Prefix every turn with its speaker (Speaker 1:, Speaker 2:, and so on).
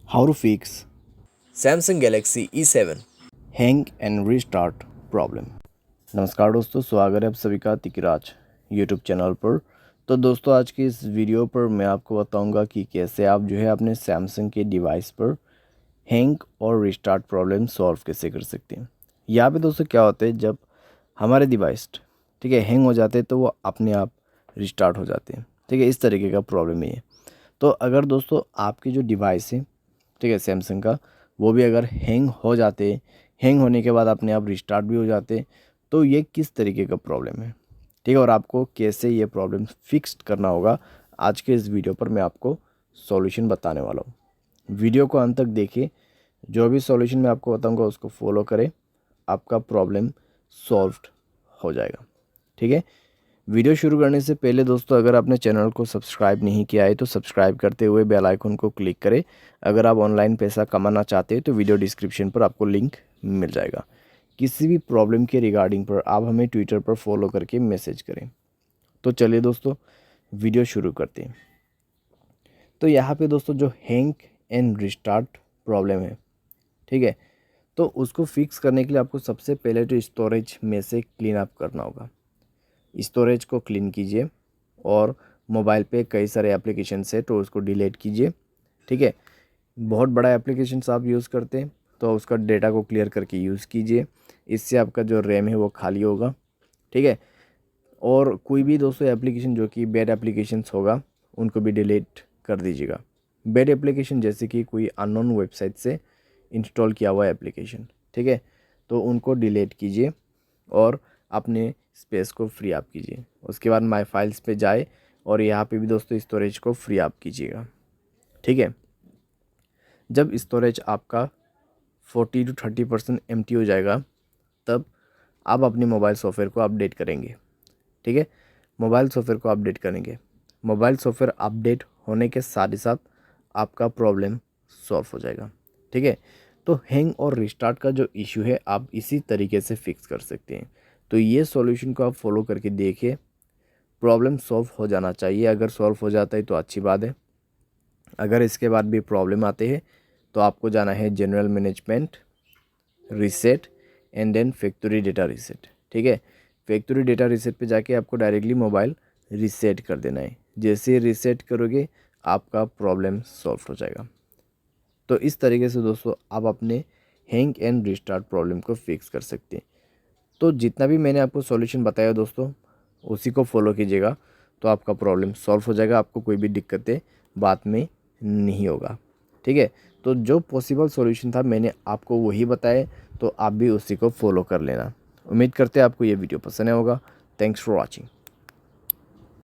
Speaker 1: How to fix
Speaker 2: Samsung Galaxy E7।
Speaker 1: Hang and restart problem. नमस्कार दोस्तों, स्वागत है आप सभी का तिकराज यूट्यूब चैनल पर। तो दोस्तों, आज की इस वीडियो पर मैं आपको बताऊंगा कि कैसे आप जो है अपने सैमसंग के डिवाइस पर हैंग और रीस्टार्ट प्रॉब्लम सॉल्व कैसे कर सकते हैं। यहाँ पे दोस्तों क्या होता है, जब हमारे डिवाइस ठीक है हैंग हो जाते हैं तो वो अपने आप रिस्टार्ट हो जाते हैं। ठीक है, इस तरीके का प्रॉब्लम है ये। तो अगर दोस्तों आपकी जो डिवाइस है ठीक है सैमसंग का, वो भी अगर हैंग हो जाते, हैंग होने के बाद अपने आप रिस्टार्ट भी हो जाते, तो ये किस तरीके का प्रॉब्लम है, ठीक है, और आपको कैसे ये प्रॉब्लम फिक्स करना होगा, आज के इस वीडियो पर मैं आपको सॉल्यूशन बताने वाला हूँ। वीडियो को अंत तक देखिए, जो भी सॉल्यूशन मैं आपको बताऊँगा उसको फॉलो करें, आपका प्रॉब्लम सॉल्व्ड हो जाएगा। ठीक है, वीडियो शुरू करने से पहले दोस्तों, अगर आपने चैनल को सब्सक्राइब नहीं किया है तो सब्सक्राइब करते हुए बेल आइकन को क्लिक करें। अगर आप ऑनलाइन पैसा कमाना चाहते हैं तो वीडियो डिस्क्रिप्शन पर आपको लिंक मिल जाएगा। किसी भी प्रॉब्लम के रिगार्डिंग पर आप हमें ट्विटर पर फॉलो करके मैसेज करें। तो चलिए दोस्तों, वीडियो शुरू करते हैं। तो यहाँ पे दोस्तों जो हैंग एंड रिस्टार्ट प्रॉब्लम है, ठीक है, तो उसको फिक्स करने के लिए आपको सबसे पहले तो स्टोरेज में से क्लीन अप करना होगा। स्टोरेज को क्लीन कीजिए और मोबाइल पे कई सारे एप्लीकेशंस है तो उसको डिलीट कीजिए। ठीक है, बहुत बड़ा एप्लीकेशंस आप यूज़ करते हैं तो उसका डेटा को क्लियर करके यूज़ कीजिए। इससे आपका जो रैम है वो खाली होगा। ठीक है, और कोई भी दोस्तों एप्लीकेशन जो कि बैड एप्लीकेशंस होगा उनको भी डिलीट कर दीजिएगा। बैड एप्लीकेशन जैसे कि कोई अननोन वेबसाइट से इंस्टॉल किया हुआ एप्लीकेशन, ठीक है, तो उनको डिलीट कीजिए और अपने स्पेस को फ्री अप कीजिए। उसके बाद माय फाइल्स पे जाए और यहाँ पे भी दोस्तों स्टोरेज को फ्री अप कीजिएगा। ठीक है, जब स्टोरेज आपका 40 to 30% एम्प्टी हो जाएगा, तब आप अपने मोबाइल सॉफ्टवेयर को अपडेट करेंगे। ठीक है, मोबाइल सॉफ्टवेयर को अपडेट करेंगे। मोबाइल सॉफ्टवेयर अपडेट होने के साथ ही साथ आपका प्रॉब्लम सॉल्व हो जाएगा। ठीक है, तो हैंग और रिस्टार्ट का जो इशू है आप इसी तरीके से फिक्स कर सकते हैं। तो ये सॉल्यूशन को आप फॉलो करके देखिए, प्रॉब्लम सॉल्व हो जाना चाहिए। अगर सॉल्व हो जाता है तो अच्छी बात है। अगर इसके बाद भी प्रॉब्लम आते हैं तो आपको जाना है general management, reset and then factory data reset. ठीक है, फैक्ट्री डेटा रीसेट पे जाके आपको डायरेक्टली मोबाइल रीसेट कर देना है। जैसे रीसेट करोगे आपका प्रॉब्लम सॉल्व हो जाएगा। तो इस तरीके से दोस्तों आप अपने हैंग एंड रिस्टार्ट प्रॉब्लम को फिक्स कर सकते हैं। तो जितना भी मैंने आपको सॉल्यूशन बताया दोस्तों, उसी को फॉलो कीजिएगा तो आपका प्रॉब्लम सॉल्व हो जाएगा। आपको कोई भी दिक्कतें बाद में नहीं होगा। ठीक है, तो जो पॉसिबल सॉल्यूशन था मैंने आपको वही बताया, तो आप भी उसी को फॉलो कर लेना। उम्मीद करते हैं आपको ये वीडियो पसंद आया होगा। Thanks for watching.